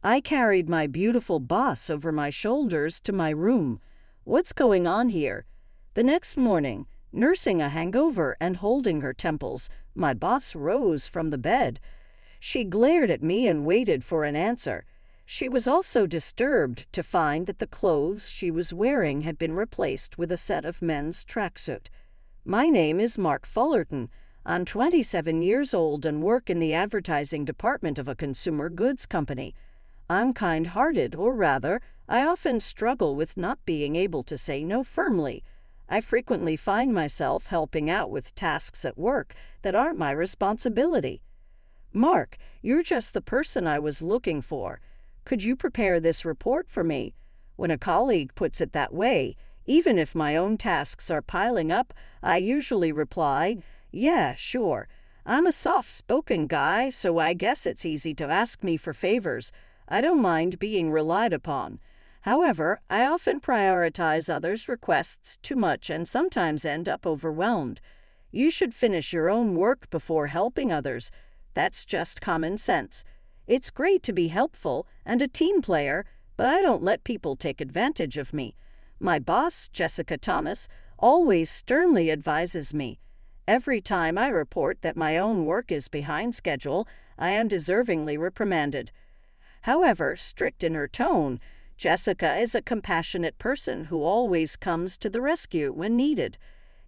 I carried my beautiful boss over my shoulders to my room. What's going on here? The next morning, nursing a hangover and holding her temples, my boss rose from the bed. She glared at me and waited for an answer. She was also disturbed to find that the clothes she was wearing had been replaced with a set of men's tracksuit. My name is Mark Fullerton. I'm 27 years old and work in the advertising department of a consumer goods company. I'm kind-hearted, or rather, I often struggle with not being able to say no firmly. I frequently find myself helping out with tasks at work that aren't my responsibility. Mark, you're just the person I was looking for. Could you prepare this report for me? When a colleague puts it that way, even if my own tasks are piling up, I usually reply, "Yeah, sure. I'm a soft-spoken guy, so I guess it's easy to ask me for favors. I don't mind being relied upon. However, I often prioritize others' requests too much and sometimes end up overwhelmed. You should finish your own work before helping others. That's just common sense. It's great to be helpful and a team player, but I don't let people take advantage of me. My boss, Jessica Thomas, always sternly advises me. Every time I report that my own work is behind schedule, I am deservingly reprimanded. However, strict in her tone, Jessica is a compassionate person who always comes to the rescue when needed.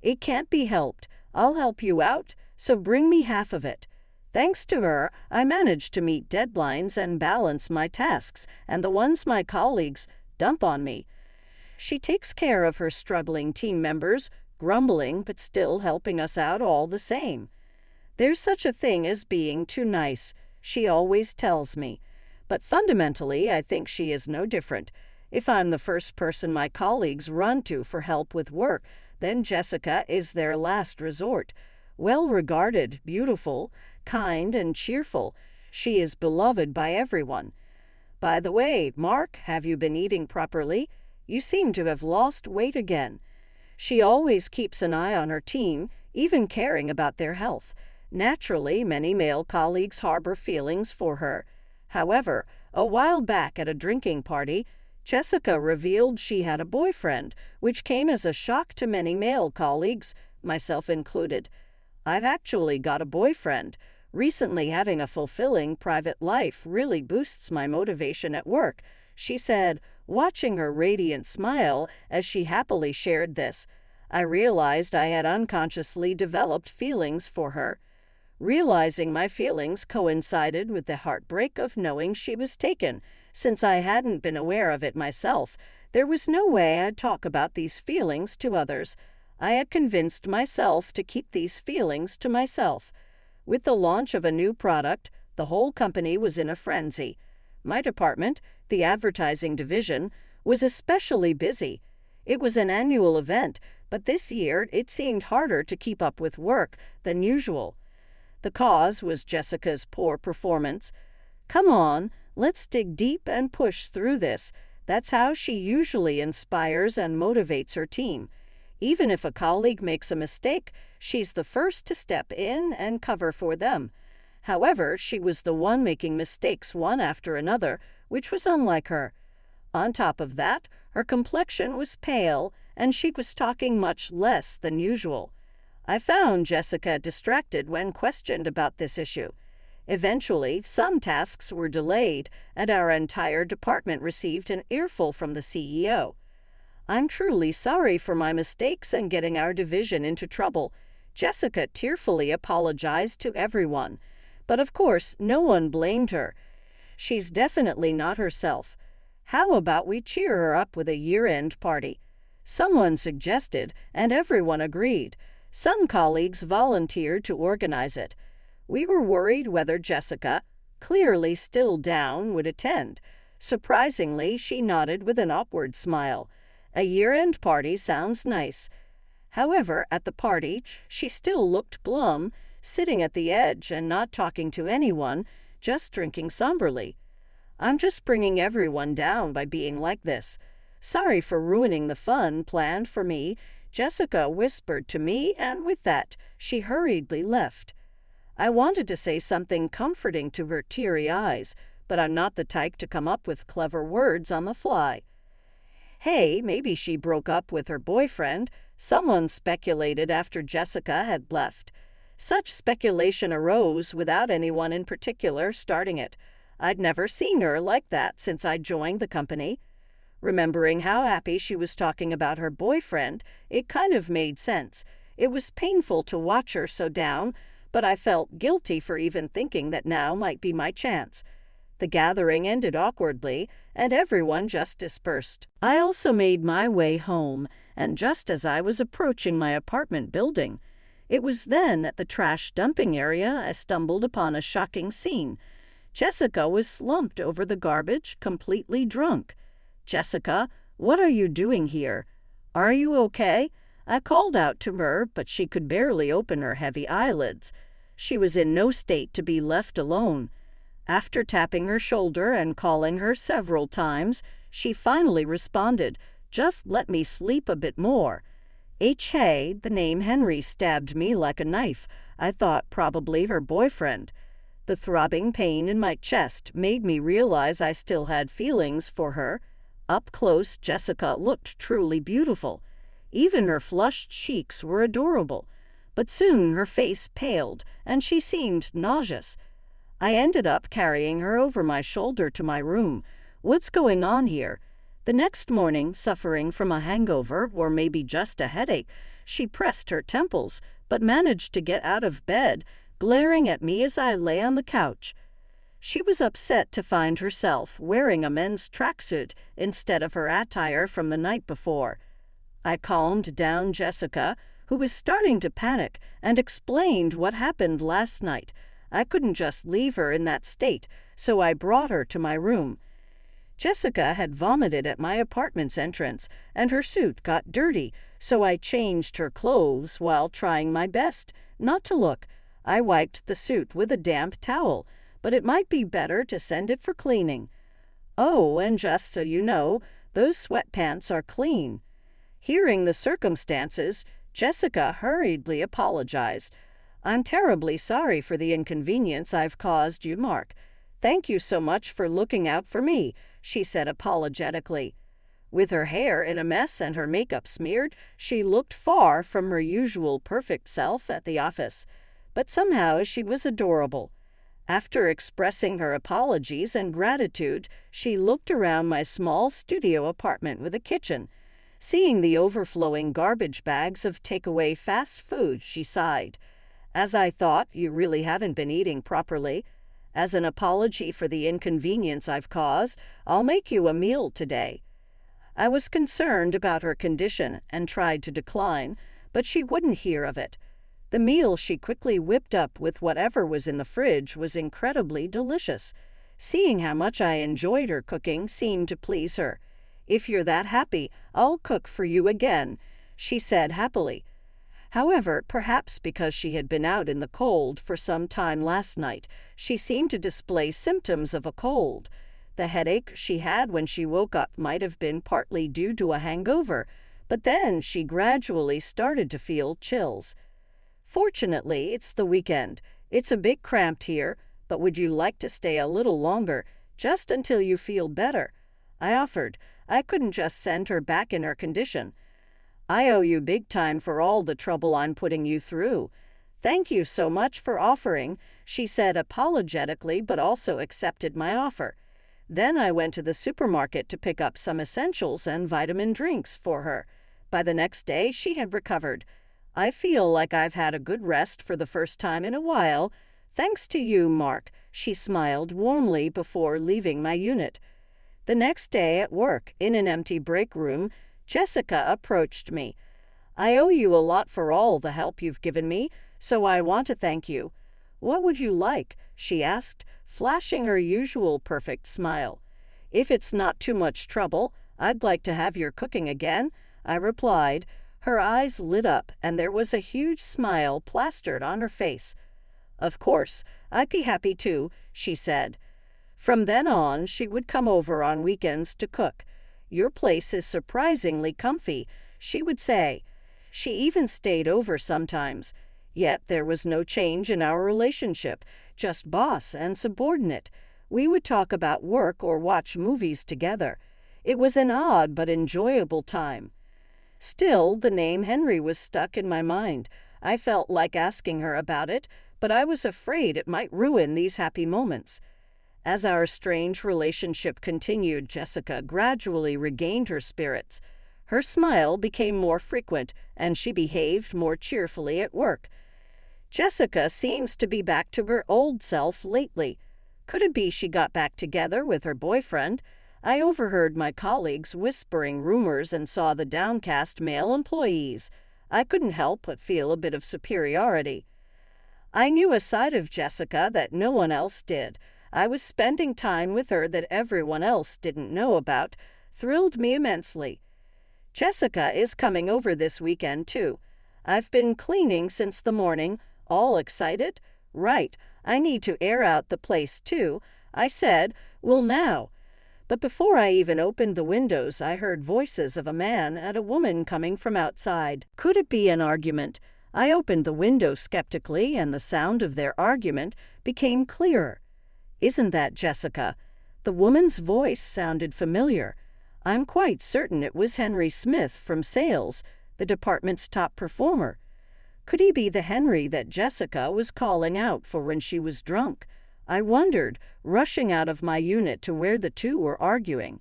It can't be helped. I'll help you out, so bring me half of it. Thanks to her, I manage to meet deadlines and balance my tasks and the ones my colleagues dump on me. She takes care of her struggling team members, grumbling but still helping us out all the same. There's such a thing as being too nice, she always tells me. But fundamentally, I think she is no different. If I'm the first person my colleagues run to for help with work, then Jessica is their last resort. Well-regarded, beautiful, kind, and cheerful, she is beloved by everyone. By the way, Mark, have you been eating properly? You seem to have lost weight again. She always keeps an eye on her team, even caring about their health. Naturally, many male colleagues harbor feelings for her. However, a while back at a drinking party, Jessica revealed she had a boyfriend, which came as a shock to many male colleagues, myself included. I've actually got a boyfriend. Recently, having a fulfilling private life really boosts my motivation at work, she said, watching her radiant smile as she happily shared this. I realized I had unconsciously developed feelings for her. Realizing my feelings coincided with the heartbreak of knowing she was taken. Since I hadn't been aware of it myself, there was no way I'd talk about these feelings to others. I had convinced myself to keep these feelings to myself. With the launch of a new product, the whole company was in a frenzy. My department, the advertising division, was especially busy. It was an annual event, but this year it seemed harder to keep up with work than usual. The cause was Jessica's poor performance. Come on, let's dig deep and push through this. That's how she usually inspires and motivates her team. Even if a colleague makes a mistake, she's the first to step in and cover for them. However, she was the one making mistakes one after another, which was unlike her. On top of that, her complexion was pale, and she was talking much less than usual. I found Jessica distracted when questioned about this issue. Eventually, some tasks were delayed, and our entire department received an earful from the CEO. I'm truly sorry for my mistakes and getting our division into trouble. Jessica tearfully apologized to everyone. But of course, no one blamed her. She's definitely not herself. How about we cheer her up with a year-end party? Someone suggested, and everyone agreed. Some colleagues volunteered to organize it. We were worried whether Jessica, clearly still down, would attend. Surprisingly, she nodded with an upward smile. A year-end party sounds nice. However, at the party, she still looked glum, sitting at the edge and not talking to anyone, just drinking somberly. I'm just bringing everyone down by being like this. Sorry for ruining the fun planned for me, Jessica whispered to me, and with that, she hurriedly left. I wanted to say something comforting to her teary eyes, but I'm not the type to come up with clever words on the fly. Hey, maybe she broke up with her boyfriend, someone speculated after Jessica had left. Such speculation arose without anyone in particular starting it. I'd never seen her like that since I joined the company. Remembering how happy she was talking about her boyfriend, it kind of made sense. It was painful to watch her so down, but I felt guilty for even thinking that now might be my chance. The gathering ended awkwardly, and everyone just dispersed. I also made my way home, and just as I was approaching my apartment building, it was then at the trash dumping area I stumbled upon a shocking scene. Jessica was slumped over the garbage, completely drunk. "Jessica, what are you doing here? Are you okay?" I called out to her, but she could barely open her heavy eyelids. She was in no state to be left alone. After tapping her shoulder and calling her several times, she finally responded, "Just let me sleep a bit more." Hey, the name Henry stabbed me like a knife. I thought probably her boyfriend. The throbbing pain in my chest made me realize I still had feelings for her. Up close, Jessica looked truly beautiful. Even her flushed cheeks were adorable. But soon her face paled, and she seemed nauseous. I ended up carrying her over my shoulder to my room. What's going on here? The next morning, suffering from a hangover or maybe just a headache, she pressed her temples, but managed to get out of bed, glaring at me as I lay on the couch. She was upset to find herself wearing a men's tracksuit instead of her attire from the night before. I calmed down Jessica, who was starting to panic, and explained what happened last night. I couldn't just leave her in that state, so I brought her to my room. Jessica had vomited at my apartment's entrance, and her suit got dirty, so I changed her clothes while trying my best not to look. I wiped the suit with a damp towel, but it might be better to send it for cleaning. Oh, and just so you know, those sweatpants are clean. Hearing the circumstances, Jessica hurriedly apologized. "I'm terribly sorry for the inconvenience I've caused you, Mark. Thank you so much for looking out for me," she said apologetically. With her hair in a mess and her makeup smeared, she looked far from her usual perfect self at the office. But somehow she was adorable. After expressing her apologies and gratitude, she looked around my small studio apartment with a kitchen. Seeing the overflowing garbage bags of takeaway fast food, she sighed. "As I thought, you really haven't been eating properly. As an apology for the inconvenience I've caused, I'll make you a meal today." I was concerned about her condition and tried to decline, but she wouldn't hear of it. The meal she quickly whipped up with whatever was in the fridge was incredibly delicious. Seeing how much I enjoyed her cooking seemed to please her. "If you're that happy, I'll cook for you again," she said happily. However, perhaps because she had been out in the cold for some time last night, she seemed to display symptoms of a cold. The headache she had when she woke up might have been partly due to a hangover, but then she gradually started to feel chills. "Fortunately, it's the weekend. It's a bit cramped here, but would you like to stay a little longer, just until you feel better?" I offered. I couldn't just send her back in her condition. "I owe you big time for all the trouble I'm putting you through. Thank you so much for offering," she said apologetically, but also accepted my offer. Then I went to the supermarket to pick up some essentials and vitamin drinks for her. By the next day, she had recovered. "I feel like I've had a good rest for the first time in a while. Thanks to you, Mark," she smiled warmly before leaving my unit. The next day at work, in an empty break room, Jessica approached me. "I owe you a lot for all the help you've given me, so I want to thank you." "What would you like?" she asked, flashing her usual perfect smile. "If it's not too much trouble, I'd like to have your cooking again," I replied. Her eyes lit up, and there was a huge smile plastered on her face. "Of course, I'd be happy to," she said. From then on, she would come over on weekends to cook. "Your place is surprisingly comfy," she would say. She even stayed over sometimes. Yet there was no change in our relationship, just boss and subordinate. We would talk about work or watch movies together. It was an odd but enjoyable time. Still, the name Henry was stuck in my mind. I felt like asking her about it, but I was afraid it might ruin these happy moments. As our strange relationship continued, Jessica gradually regained her spirits. Her smile became more frequent, and she behaved more cheerfully at work. Jessica seems to be back to her old self lately. Could it be she got back together with her boyfriend? I overheard my colleagues whispering rumors and saw the downcast male employees. I couldn't help but feel a bit of superiority. I knew a side of Jessica that no one else did. I was spending time with her that everyone else didn't know about. Thrilled me immensely. Jessica is coming over this weekend, too. I've been cleaning since the morning. All excited? Right. I need to air out the place, too. I said, well, now. But before I even opened the windows, I heard voices of a man and a woman coming from outside. Could it be an argument? I opened the window skeptically, and the sound of their argument became clearer. Isn't that Jessica? The woman's voice sounded familiar. I'm quite certain it was Henry Smith from sales, the department's top performer. Could he be the Henry that Jessica was calling out for when she was drunk? I wondered, rushing out of my unit to where the two were arguing.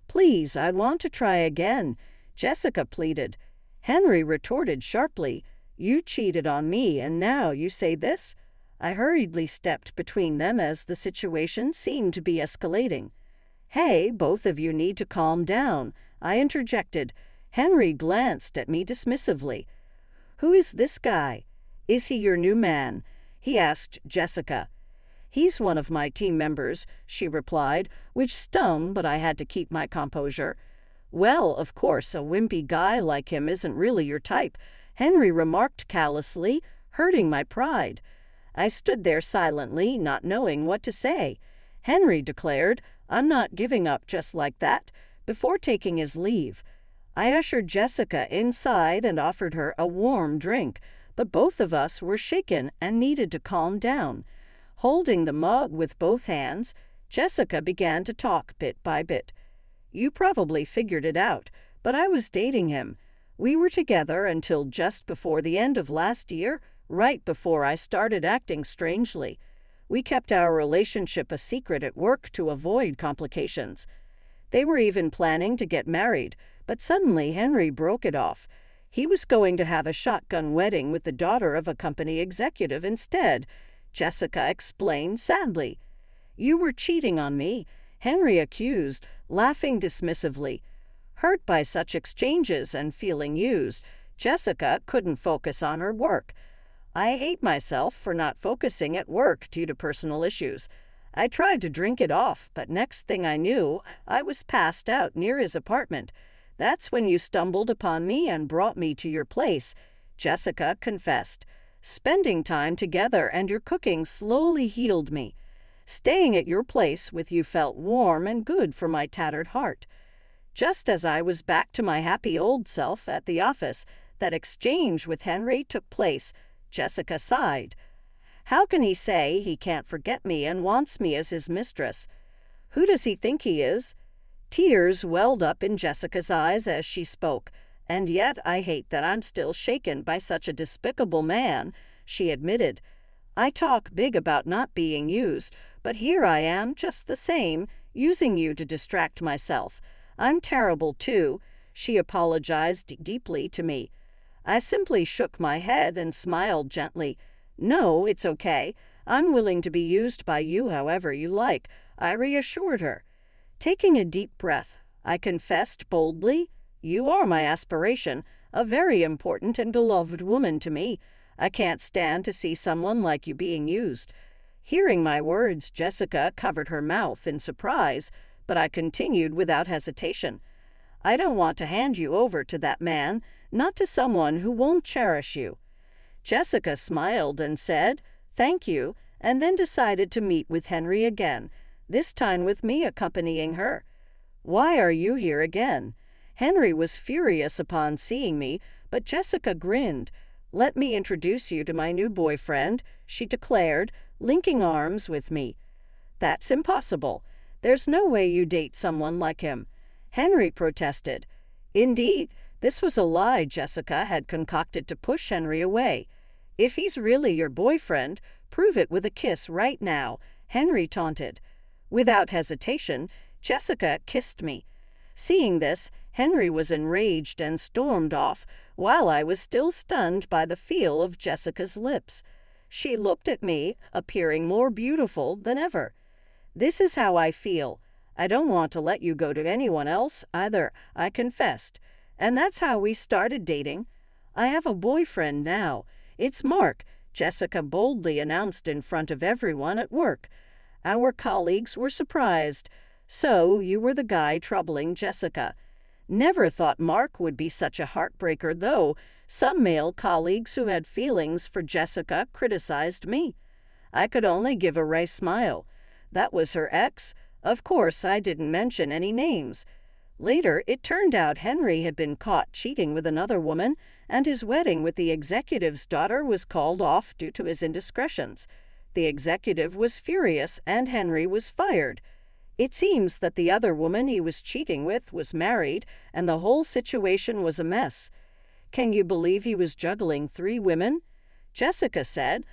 Please, I want to try again, Jessica pleaded. Henry retorted sharply, you cheated on me and now you say this? I hurriedly stepped between them as the situation seemed to be escalating. Hey, both of you need to calm down, I interjected. Henry glanced at me dismissively. Who is this guy? Is he your new man? He asked Jessica. He's one of my team members, she replied, which stung, but I had to keep my composure. Well, of course, a wimpy guy like him isn't really your type, Henry remarked callously, hurting my pride. I stood there silently, not knowing what to say. Henry declared, I'm not giving up just like that, before taking his leave. I ushered Jessica inside and offered her a warm drink, but both of us were shaken and needed to calm down. Holding the mug with both hands, Jessica began to talk bit by bit. You probably figured it out, but I was dating him. We were together until just before the end of last year, right before I started acting strangely. We kept our relationship a secret at work to avoid complications. They were even planning to get married, but suddenly Henry broke it off. He was going to have a shotgun wedding with the daughter of a company executive instead, Jessica explained sadly. You were cheating on me, Henry accused, laughing dismissively. Hurt by such exchanges and feeling used, Jessica couldn't focus on her work. I hate myself for not focusing at work due to personal issues. I tried to drink it off, but next thing I knew, I was passed out near his apartment. That's when you stumbled upon me and brought me to your place, Jessica confessed. Spending time together and your cooking slowly healed me. Staying at your place with you felt warm and good for my tattered heart. Just as I was back to my happy old self at the office, that exchange with Henry took place, Jessica sighed. How can he say he can't forget me and wants me as his mistress? Who does he think he is? Tears welled up in Jessica's eyes as she spoke. And yet I hate that I'm still shaken by such a despicable man, she admitted. I talk big about not being used, but here I am just the same, using you to distract myself. I'm terrible too, she apologized deeply to me. I simply shook my head and smiled gently. No, it's okay. I'm willing to be used by you however you like, I reassured her. Taking a deep breath, I confessed boldly, you are my aspiration, a very important and beloved woman to me. I can't stand to see someone like you being used. Hearing my words, Jessica covered her mouth in surprise, but I continued without hesitation. I don't want to hand you over to that man, not to someone who won't cherish you. Jessica smiled and said, thank you, and then decided to meet with Henry again, this time with me accompanying her. Why are you here again? Henry was furious upon seeing me, but Jessica grinned. Let me introduce you to my new boyfriend, she declared, linking arms with me. That's impossible. There's no way you date someone like him. Henry protested. Indeed, this was a lie Jessica had concocted to push Henry away. If he's really your boyfriend, prove it with a kiss right now, Henry taunted. Without hesitation, Jessica kissed me. Seeing this, Henry was enraged and stormed off, while I was still stunned by the feel of Jessica's lips. She looked at me, appearing more beautiful than ever. This is how I feel. I don't want to let you go to anyone else either, I confessed. And that's how we started dating. I have a boyfriend now. It's Mark, Jessica boldly announced in front of everyone at work. Our colleagues were surprised. So you were the guy troubling Jessica. Never thought Mark would be such a heartbreaker, though. Some male colleagues who had feelings for Jessica criticized me. I could only give a wry smile. That was her ex. Of course, I didn't mention any names. Later, it turned out Henry had been caught cheating with another woman, and his wedding with the executive's daughter was called off due to his indiscretions. The executive was furious, and Henry was fired. It seems that the other woman he was cheating with was married, and the whole situation was a mess. Can you believe he was juggling 3 women? Jessica said,